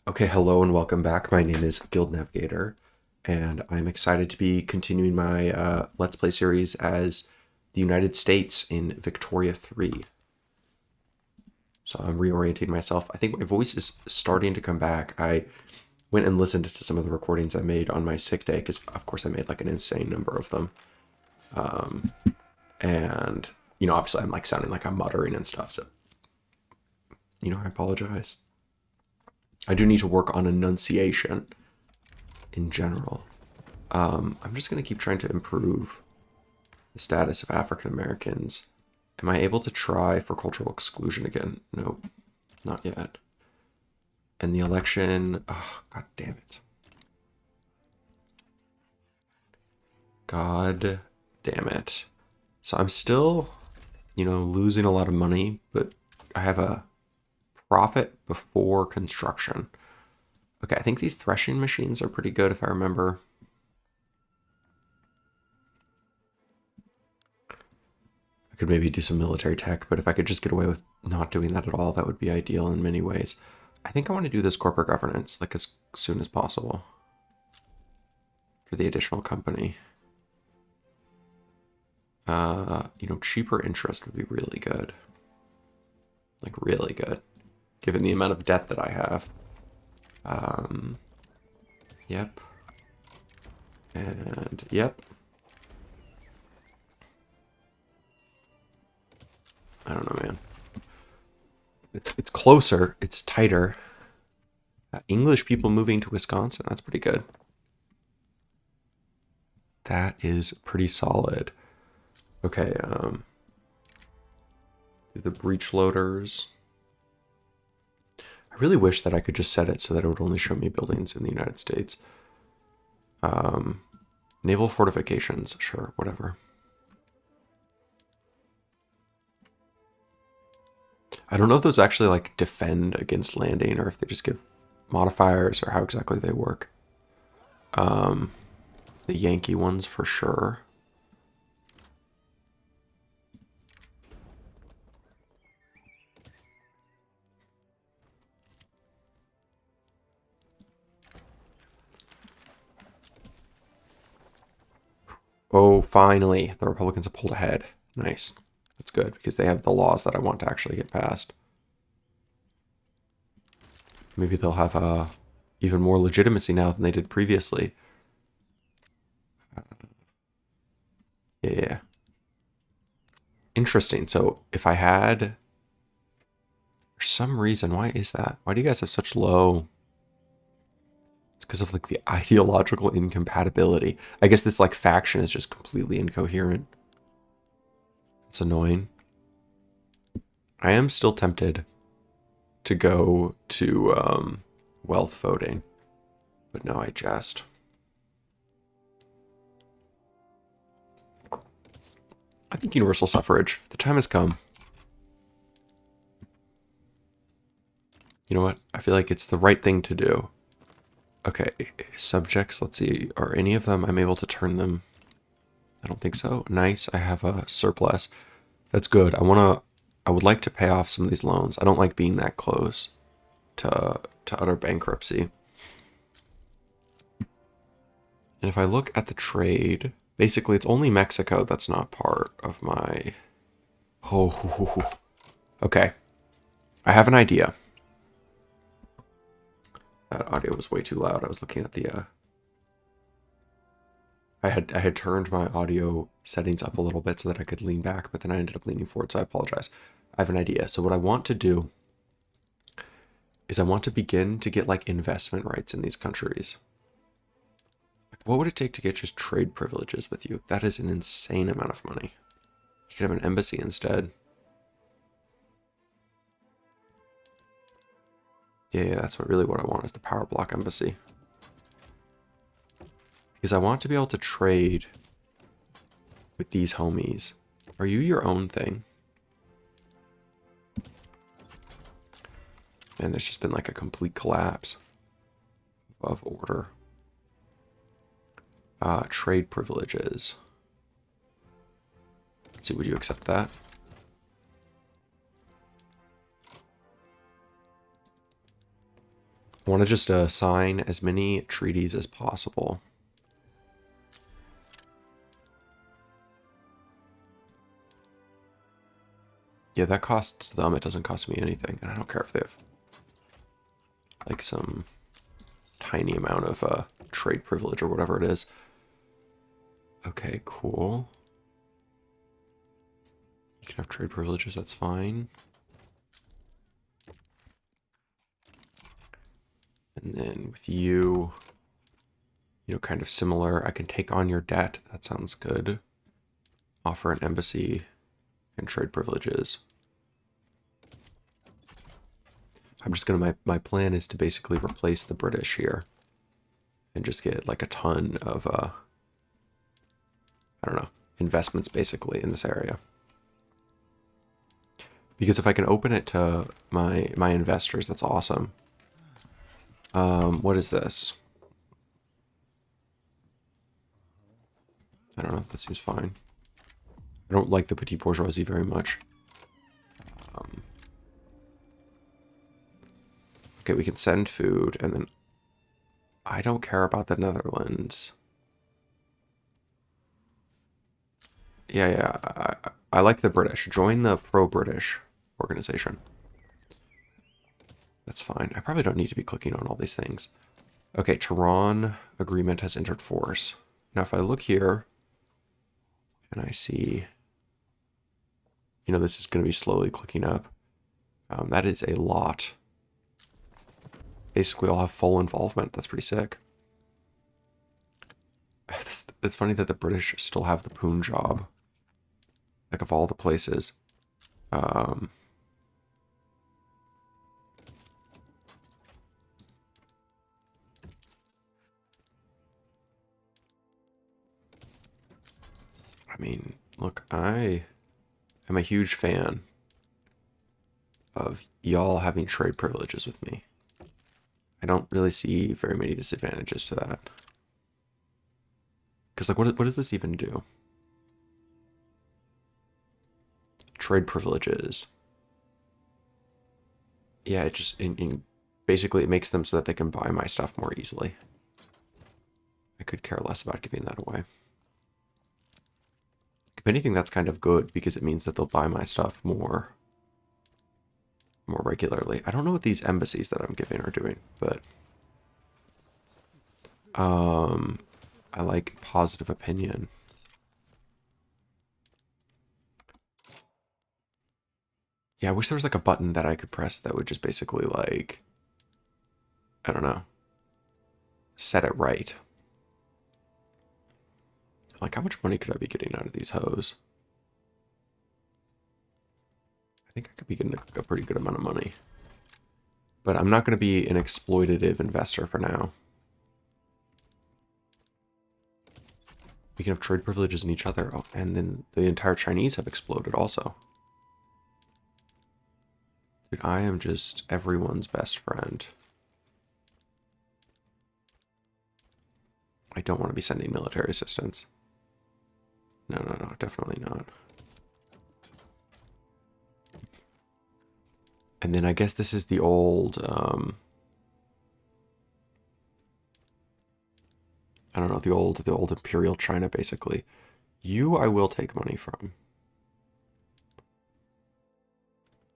Okay, hello and welcome back. My name is Guild Navigator, and I'm excited to be continuing my Let's Play series as the United States in Victoria 3. So I'm reorienting myself. I think my voice is starting to come back. I went and listened to some of the recordings I made on my sick day, because of course I made like an insane number of them. And, obviously I'm like sounding like I'm muttering and stuff, so, I apologize. I do need to work on enunciation in general. I'm just going to keep trying to improve the status of African Americans. Am I able to try for cultural exclusion again? Nope, not yet. And the election, oh, god damn it. God damn it. So I'm still, losing a lot of money, but I have a profit before construction. Okay, I think these threshing machines are pretty good if I remember. I could maybe do some military tech, but if I could just get away with not doing that at all, that would be ideal in many ways. I think I want to do this corporate governance like as soon as possible for the additional company. Cheaper interest would be really good. Like really good, given the amount of debt that I have. Yep. And yep. I don't know, man. It's closer. It's tighter. English people moving to Wisconsin. That's pretty good. That is pretty solid. Okay, the breech loaders. I really wish that I could just set it so that it would only show me buildings in the United States. Naval fortifications, sure, whatever. I don't know if those actually like defend against landing or if they just give modifiers or how exactly they work. The Yankee ones for sure. Oh, finally, the Republicans have pulled ahead. Nice. That's good because they have the laws that I want to actually get passed. Maybe they'll have even more legitimacy now than they did previously. Yeah. Interesting. So if I had, for some reason, why is that? Why do you guys have such low? It's because of like the ideological incompatibility. I guess this like faction is just completely incoherent. It's annoying. I am still tempted to go to wealth voting, but no, I jest. I think universal suffrage. The time has come. You know what? I feel like it's the right thing to do. Okay, subjects, let's see. Are any of them, I'm able to turn them? I don't think so. Nice, I have a surplus. That's good. I would like to pay off some of these loans. I don't like being that close to utter bankruptcy. And if I look at the trade, basically it's only Mexico that's not part of my... Oh, okay. I have an idea. That audio was way too loud. I was looking at the I had turned my audio settings up a little bit so that I could lean back, but then I ended up leaning forward, so I apologize. I have an idea. So what I want to do is I want to begin to get like investment rights in these countries. Like, what would it take to get just trade privileges with you? That is an insane amount of money. You could have an embassy instead. Yeah, that's really what I want is the power block embassy. Because I want to be able to trade with these homies. Are you your own thing? And there's just been like a complete collapse of order. Trade privileges. Let's see, would you accept that? I want to just sign as many treaties as possible. Yeah, that costs them. It doesn't cost me anything. And I don't care if they have like some tiny amount of trade privilege or whatever it is. Okay, cool. You can have trade privileges, that's fine. And then with you, you know, kind of similar. I can take on your debt. That sounds good. Offer an embassy and trade privileges. I'm just gonna, my plan is to basically replace the British here and just get like a ton of, I don't know, investments basically in this area. Because if I can open it to my investors, that's awesome. What is this? I don't know, that seems fine. I don't like the petit bourgeoisie very much. Okay, we can send food, and then I don't care about the Netherlands. Yeah, I like the British. Join the pro-British organization. That's fine. I probably don't need to be clicking on all these things. Okay, Tehran agreement has entered force. Now, if I look here, and I see, you know, this is going to be slowly clicking up. That is a lot. Basically, I'll have full involvement. That's pretty sick. It's funny that the British still have the Punjab. Like, of all the places. I mean, look, I am a huge fan of y'all having trade privileges with me. I don't really see very many disadvantages to that. Because, like, what does this even do? Trade privileges. Yeah, it just, basically, it makes them so that they can buy my stuff more easily. I could care less about giving that away. If anything, that's kind of good, because it means that they'll buy my stuff more regularly. I don't know what these embassies that I'm giving are doing, but I like positive opinion. Yeah, I wish there was like a button that I could press that would just basically like, I don't know, set it right. Like, how much money could I be getting out of these hoes? I think I could be getting a pretty good amount of money. But I'm not going to be an exploitative investor for now. We can have trade privileges in each other. Oh, and then the entire Chinese have exploded also. Dude, I am just everyone's best friend. I don't want to be sending military assistance. No, definitely not. And then I guess this is the old, I don't know, the old Imperial China, basically. You, I will take money from.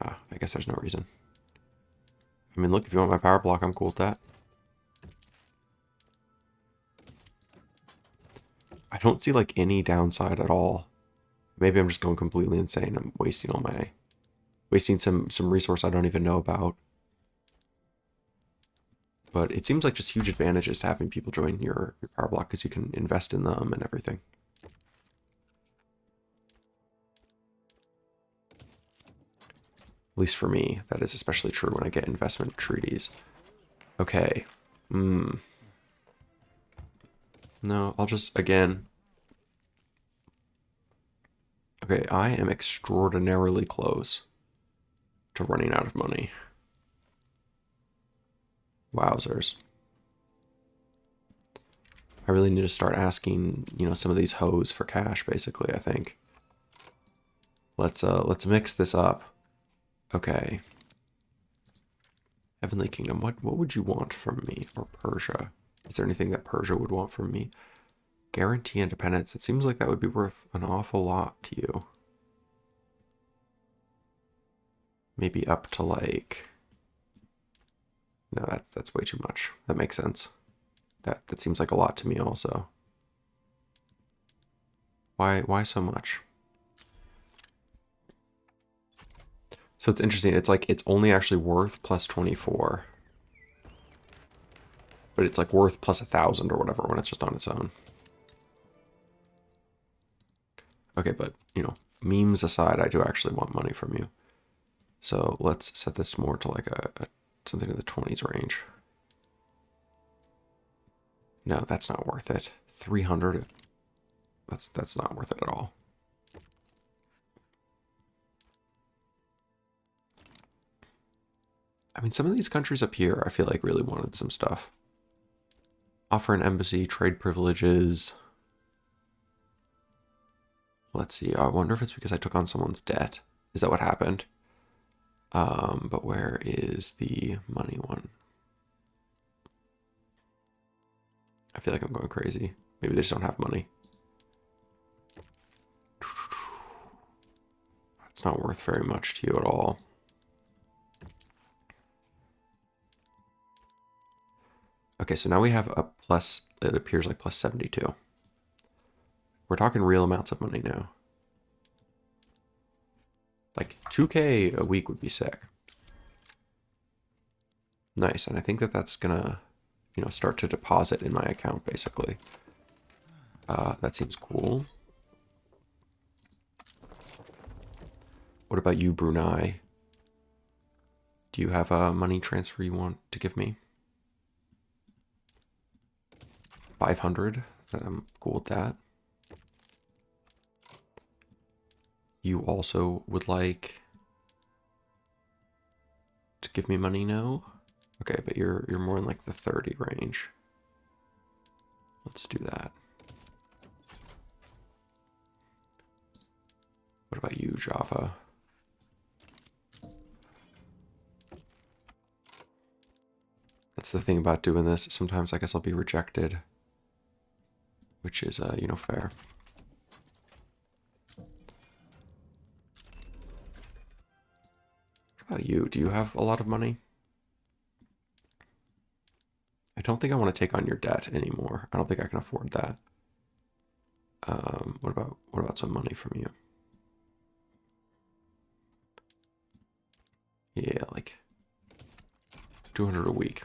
I guess there's no reason. I mean, look, if you want my power block, I'm cool with that. I don't see, like, any downside at all. Maybe I'm just going completely insane. I'm wasting all my... Wasting some resource I don't even know about. But it seems like just huge advantages to having people join your power block, because you can invest in them and everything. At least for me, that is especially true when I get investment treaties. Okay. No, I'll just, again... Okay, I am extraordinarily close to running out of money. Wowzers. I really need to start asking, you know, some of these hoes for cash, basically, I think. Let's mix this up. Okay. Heavenly Kingdom, what would you want from me? Or Persia? Is there anything that Persia would want from me? Guarantee independence. It seems like that would be worth an awful lot to you. Maybe up to like... No, that's way too much. That makes sense. That seems like a lot to me also. Why so much? So it's interesting. It's like it's only actually worth plus 24. But it's like worth plus 1,000 or whatever when it's just on its own. Okay, but, you know, memes aside, I do actually want money from you. So let's set this more to like something in the 20s range. No, that's not worth it. 300. That's not worth it at all. I mean, some of these countries up here, I feel like really wanted some stuff. Offer an embassy, trade privileges. Let's see. I wonder if it's because I took on someone's debt. Is that what happened? But where is the money one? I feel like I'm going crazy. Maybe they just don't have money. It's not worth very much to you at all. Okay, so now we have a plus, it appears like plus 72. We're talking real amounts of money now. Like 2K a week would be sick. Nice, and I think that that's gonna, you know, start to deposit in my account basically. That seems cool. What about you, Brunei? Do you have a money transfer you want to give me? 500. I'm cool with that. You also would like to give me money now? Okay, but you're more in like the 30 range. Let's do that. What about you, Java? That's the thing about doing this. Sometimes I guess I'll be rejected, which is, you know, fair. What about you? Do you have a lot of money? I don't think I want to take on your debt anymore. I don't think I can afford that. What about some money from you? Yeah, like 200 a week.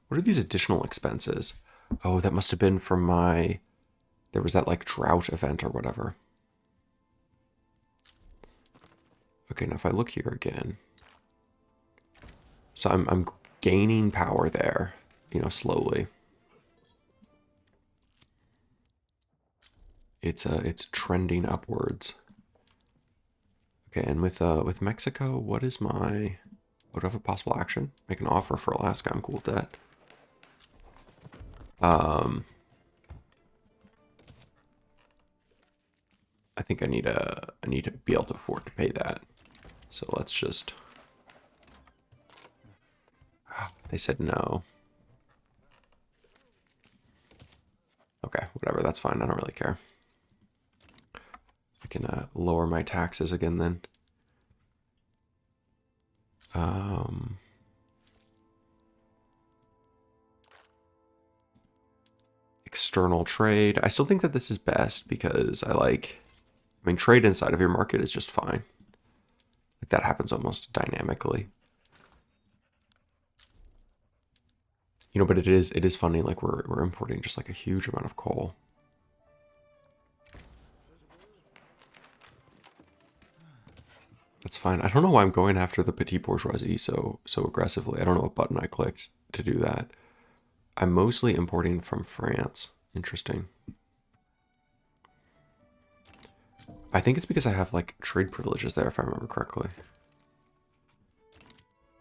What are these additional expenses? Oh, that must have been from my... There was that like drought event or whatever. Okay, now if I look here again. So I'm gaining power there, you know, slowly. It's trending upwards. Okay, and with Mexico, what is my... What do I have a possible action? Make an offer for Alaska. I'm cool with that. I think I need to be able to afford to pay that. So let's just... They said no. Okay, whatever, that's fine. I don't really care. I can lower my taxes again then. External trade. I still think that this is best because I mean, trade inside of your market is just fine. Like that happens almost dynamically. You know, but it is funny, like we're importing just like a huge amount of coal. That's fine. I don't know why I'm going after the petite bourgeoisie so aggressively. I don't know what button I clicked to do that. I'm mostly importing from France. Interesting. I think it's because I have like trade privileges there, if I remember correctly.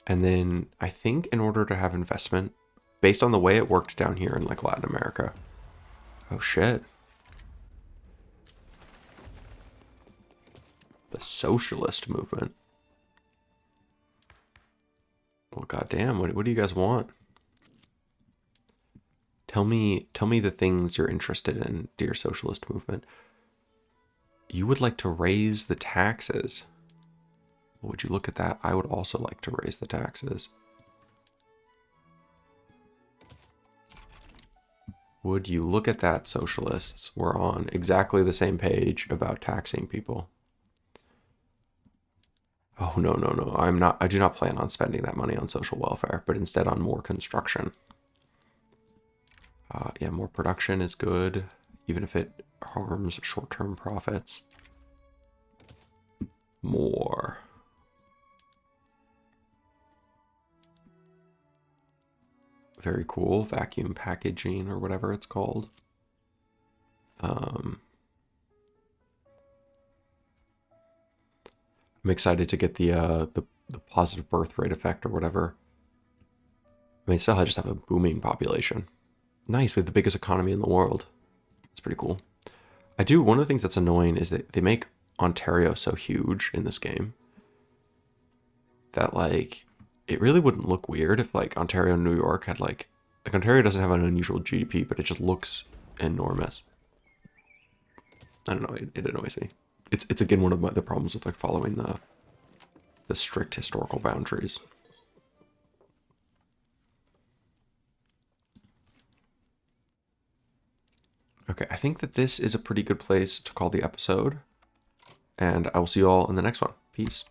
And then I think in order to have investment, based on the way it worked down here in like Latin America. Oh shit. The socialist movement. Well, goddamn, what do you guys want? Tell me the things you're interested in, dear socialist movement. You would like to raise the taxes. Would you look at that? I would also like to raise the taxes. Would you look at that, socialists? We're on exactly the same page about taxing people. Oh, no, no, no. I do not plan on spending that money on social welfare, but instead on more construction. Yeah, more production is good, even if it harms short-term profits. More. Very cool. Vacuum packaging or whatever it's called. I'm excited to get the positive birth rate effect or whatever. I mean, still I just have a booming population. Nice, we have the biggest economy in the world. That's pretty cool. One of the things that's annoying is that they make Ontario so huge in this game that, like, it really wouldn't look weird if, like, Ontario and New York had, like Ontario doesn't have an unusual GDP, but it just looks enormous. I don't know, it annoys me. It's again one of the problems with, like, following the strict historical boundaries. Okay, I think that this is a pretty good place to call the episode, and I will see you all in the next one. Peace.